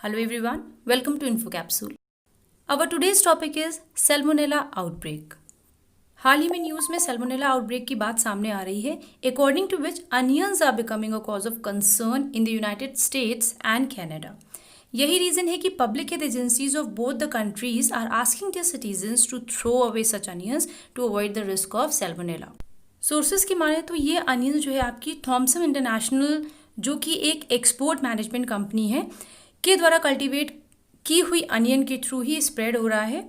Hello everyone, welcome to Info Capsule. Our today's topic is Salmonella outbreak. हाल ही में news में Salmonella outbreak की बात सामने आ रही है, according to which onions are becoming a cause of concern in the United States and Canada. यही reason है कि public health agencies of both the countries are asking their citizens to throw away such onions to avoid the risk of salmonella. Sources की माने तो ये onions जो है आपकी थॉमसन इंटरनेशनल, जो कि एक एक्सपोर्ट मैनेजमेंट कंपनी है, के द्वारा कल्टीवेट की हुई अनियन के थ्रू ही स्प्रेड हो रहा है.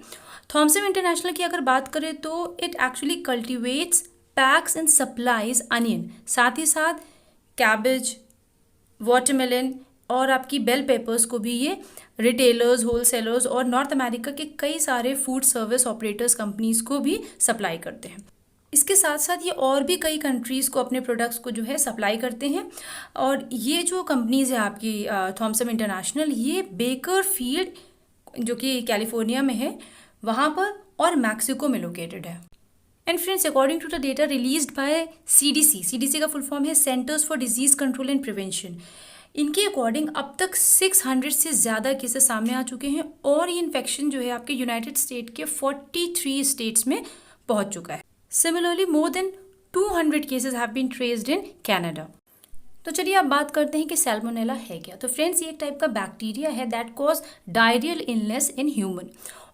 थॉमसन इंटरनेशनल की अगर बात करें तो it actually cultivates, packs and supplies onion, साथ ही साथ कैबेज, वाटरमेलन और आपकी बेल पेपर्स को भी ये रिटेलर्स, होलसेलर्स और नॉर्थ अमेरिका के कई सारे फूड सर्विस ऑपरेटर्स कंपनीज को भी सप्लाई करते हैं. इसके साथ साथ ये और भी कई कंट्रीज़ को अपने प्रोडक्ट्स को जो है सप्लाई करते हैं. और ये जो कंपनीज़ है आपकी थॉमसन इंटरनेशनल, ये बेकर फील्ड जो कि कैलिफोर्निया में है वहाँ पर और मैक्सिको में लोकेटेड है. And friends, according to the data released by CDC का फुल फॉर्म है centres for disease control and prevention, इनके अकॉर्डिंग अब तक 600 से ज़्यादा केसेस सामने आ चुके हैं और ये इन्फेक्शन जो है आपके यूनाइटेड स्टेट के 43 स्टेट्स में पहुँच चुका है. Similarly, more than 200 cases have been traced in Canada. तो चलिए अब बात करते हैं कि सैल्मोनेला है क्या. तो फ्रेंड्स, ये एक टाइप का बैक्टीरिया है that cause diarrhoeal illness in human.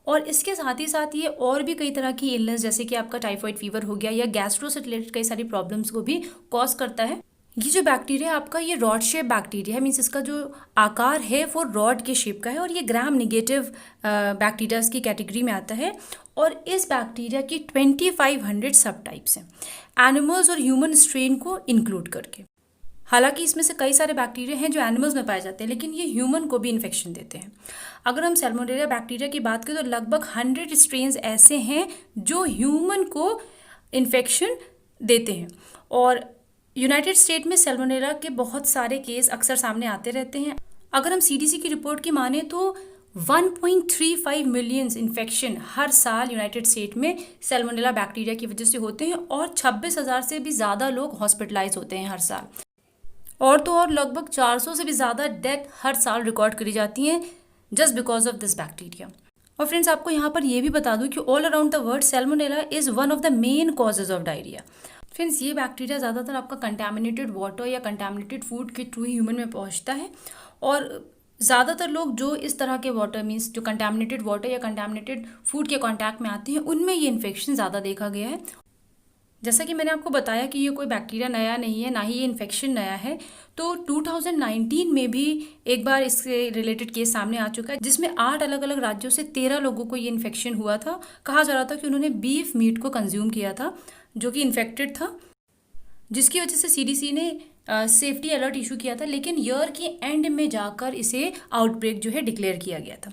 और इसके साथ ही साथ ये और भी कई तरह की इलनेस, जैसे कि आपका टाइफाइड फीवर हो गया या गैस्ट्रो से रिलेटेड कई सारी प्रॉब्लम्स को भी कॉज करता है. ये जो बैक्टीरिया आपका, ये रॉड शेप बैक्टीरिया है, मीन्स इसका जो आकार है वो रॉड के शेप का है और ये ग्राम नेगेटिव बैक्टीरियाज की कैटेगरी में आता है. और इस बैक्टीरिया की 2500 सब टाइप्स हैं, एनिमल्स और ह्यूमन स्ट्रेन को इंक्लूड करके. हालांकि इसमें से कई सारे बैक्टीरिया हैं जो एनिमल्स में पाए जाते हैं, लेकिन ये ह्यूमन को भी इन्फेक्शन देते हैं. अगर हम सैल्मोनेला बैक्टीरिया की बात करें तो लगभग 100 स्ट्रेन्स ऐसे हैं जो ह्यूमन को इन्फेक्शन देते हैं. और यूनाइटेड स्टेट में सैल्मोनेला के बहुत सारे केस अक्सर सामने आते रहते हैं. अगर हम सीडीसी की रिपोर्ट की माने तो 1.35 मिलियन इन्फेक्शन हर साल यूनाइटेड स्टेट में सैल्मोनेला बैक्टीरिया की वजह से होते हैं और 26,000 से भी ज़्यादा लोग हॉस्पिटलाइज होते हैं हर साल. और तो और लगभग 400 से भी ज़्यादा डेथ हर साल रिकॉर्ड करी जाती हैं just because of this bacteria. और फ्रेंड्स, आपको यहाँ पर यह भी बता दूँ कि all around the world Salmonella is one of the main causes of diarrhoea. Friends, ये बैक्टीरिया ज़्यादातर आपका कंटामिनेटेड वाटर या कंटामिनेटेड फूड के थ्रू ही ह्यूमन में पहुँचता है. और ज़्यादातर लोग जो इस तरह के वाटर, मीन्स जो कंटामिनेटेड वाटर या कंटामिनेटेड फूड के कांटेक्ट में आते हैं, उनमें ये इन्फेक्शन ज़्यादा देखा गया है. जैसा कि मैंने आपको बताया कि ये कोई बैक्टीरिया नया नहीं है, ना ही ये इन्फेक्शन नया है. तो 2019 में भी एक बार इससे रिलेटेड केस सामने आ चुका है जिसमें 8 अलग अलग राज्यों से 13 लोगों को ये इन्फेक्शन हुआ था. कहा जा रहा था कि उन्होंने बीफ मीट को कंज्यूम किया था जो कि इन्फेक्टेड था, जिसकी वजह से सीडीसी ने सेफ्टी अलर्ट इशू किया था. लेकिन ईयर के एंड में जाकर इसे आउटब्रेक जो है डिक्लेयर किया गया था.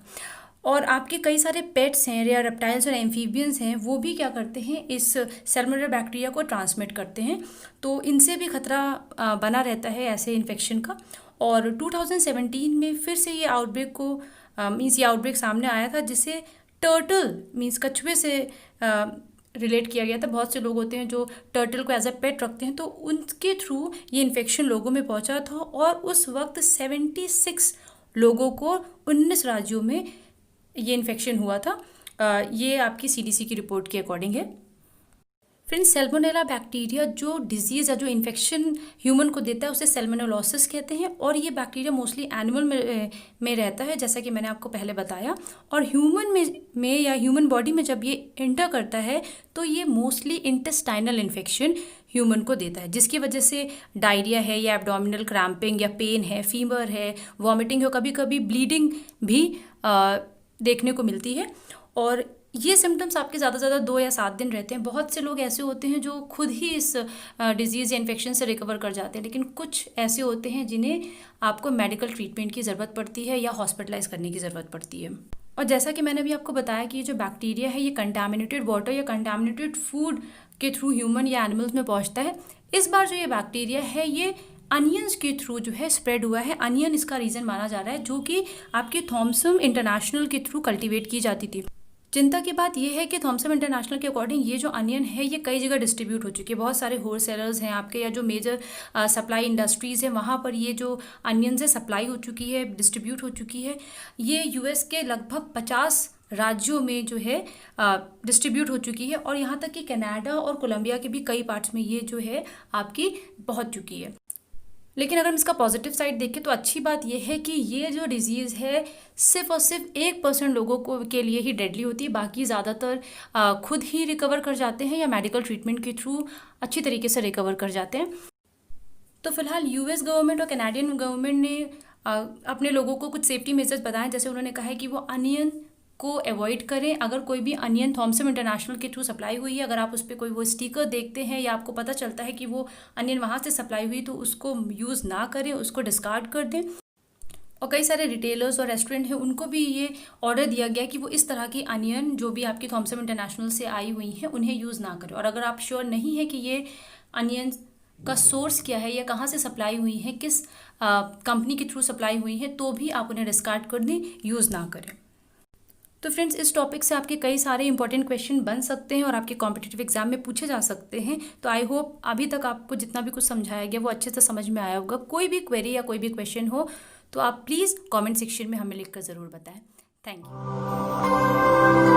और आपके कई सारे पेट्स हैं या रेप्टाइल्स और एम्फीबियंस हैं, वो भी क्या करते हैं, इस सैल्मोनेला बैक्टीरिया को ट्रांसमिट करते हैं. तो इनसे भी खतरा बना रहता है ऐसे इन्फेक्शन का. और 2017 में फिर से ये आउटब्रेक को मीन्स ये आउटब्रेक सामने आया था जिसे टर्टल मीन्स कछुए से रिलेट किया गया था. बहुत से लोग होते हैं जो टर्टल को एज अ पेट रखते हैं, तो उनके थ्रू ये इन्फेक्शन लोगों में पहुंचा था. और उस वक्त 76 लोगों को 19 राज्यों में ये इन्फेक्शन हुआ था. ये आपकी सीडीसी की रिपोर्ट के अकॉर्डिंग है. फ्रेंड्स, सैल्मोनेला बैक्टीरिया जो डिजीज़ या जो इन्फेक्शन ह्यूमन को देता है उसे सैल्मोनेलोसिस कहते हैं. और ये बैक्टीरिया मोस्टली एनिमल में रहता है, जैसा कि मैंने आपको पहले बताया. और ह्यूमन में या ह्यूमन बॉडी में जब ये एंटर करता है तो ये मोस्टली इंटेस्टाइनल इन्फेक्शन ह्यूमन को देता है, जिसकी वजह से डायरिया है या एब्डोमिनल क्रैम्पिंग या पेन है, फीवर है, वॉमिटिंग है, कभी कभी ब्लीडिंग भी देखने को मिलती है. और ये सिम्टम्स आपके ज़्यादा से ज़्यादा 2 या 7 दिन रहते हैं. बहुत से लोग ऐसे होते हैं जो खुद ही इस डिजीज़ या इन्फेक्शन से रिकवर कर जाते हैं, लेकिन कुछ ऐसे होते हैं जिन्हें आपको मेडिकल ट्रीटमेंट की ज़रूरत पड़ती है या हॉस्पिटलाइज करने की ज़रूरत पड़ती है. और जैसा कि मैंने अभी आपको बताया कि ये जो बैक्टीरिया है ये कंटामिनेटेड वाटर या कंटामिनेटेड फूड के थ्रू ह्यूमन या एनिमल्स में पहुँचता है. इस बार जो ये बैक्टीरिया है ये अनियंस के थ्रू जो है स्प्रेड हुआ है. अनियन इसका रीज़न माना जा रहा है, जो कि आपके थॉमसन इंटरनेशनल के थ्रू कल्टीवेट की जाती थी. चिंता की बात यह है कि थॉमसन इंटरनेशनल के अकॉर्डिंग ये जो अनियन है ये कई जगह डिस्ट्रीब्यूट हो चुकी है। बहुत सारे होल सेलर्स हैं आपके, या जो मेजर सप्लाई इंडस्ट्रीज़ हैं वहाँ पर ये जो अनियन से सप्लाई हो चुकी है, डिस्ट्रीब्यूट हो चुकी है। ये यूएस के लगभग 50 राज्यों में जो है डिस्ट्रीब्यूट हो चुकी है, और यहाँ तक कि कनाडा और कोलंबिया के भी कई पार्ट्स में ये जो है आपकी पहुँच चुकी है। लेकिन अगर हम इसका पॉजिटिव साइड देखें तो अच्छी बात यह है कि ये जो डिजीज़ है सिर्फ और सिर्फ 1% लोगों को के लिए ही डेडली होती है। बाकी ज़्यादातर खुद ही रिकवर कर जाते हैं या मेडिकल ट्रीटमेंट के थ्रू अच्छी तरीके से रिकवर कर जाते हैं। तो फिलहाल यूएस गवर्नमेंट और कनाडियन गवर्नमेंट ने अपने लोगों को कुछ सेफ्टी मेजर्स बताए। जैसे उन्होंने कहा है कि वो अनियन को अवॉइड करें। अगर कोई भी अनियन थॉमसन इंटरनेशनल के थ्रू सप्लाई हुई है, अगर आप उस पर कोई वो स्टिकर देखते हैं या आपको पता चलता है कि वो अनियन वहाँ से सप्लाई हुई, तो उसको यूज़ ना करें, उसको डिस्कार्ड कर दें। और कई सारे रिटेलर्स और रेस्टोरेंट हैं, उनको भी ये ऑर्डर दिया गया कि वो इस तरह की अनियन जो भी आपकी थॉमसन इंटरनेशनल से आई हुई हैं उन्हें यूज़ ना करें। और अगर आप श्योर नहीं है कि ये अनियन का सोर्स क्या है या कहाँ से सप्लाई हुई है, किस कंपनी के थ्रू सप्लाई हुई है, तो भी आप उन्हें डिस्कार्ड कर दें, यूज़ ना करें। तो फ्रेंड्स, इस टॉपिक से आपके कई सारे इंपॉर्टेंट क्वेश्चन बन सकते हैं और आपके कॉम्पिटिटिव एग्जाम में पूछे जा सकते हैं। तो आई होप अभी तक आपको जितना भी कुछ समझाया गया वो अच्छे से समझ में आया होगा। कोई भी क्वेरी या कोई भी क्वेश्चन हो तो आप प्लीज़ कमेंट सेक्शन में हमें लिखकर ज़रूर बताएं। Thank you.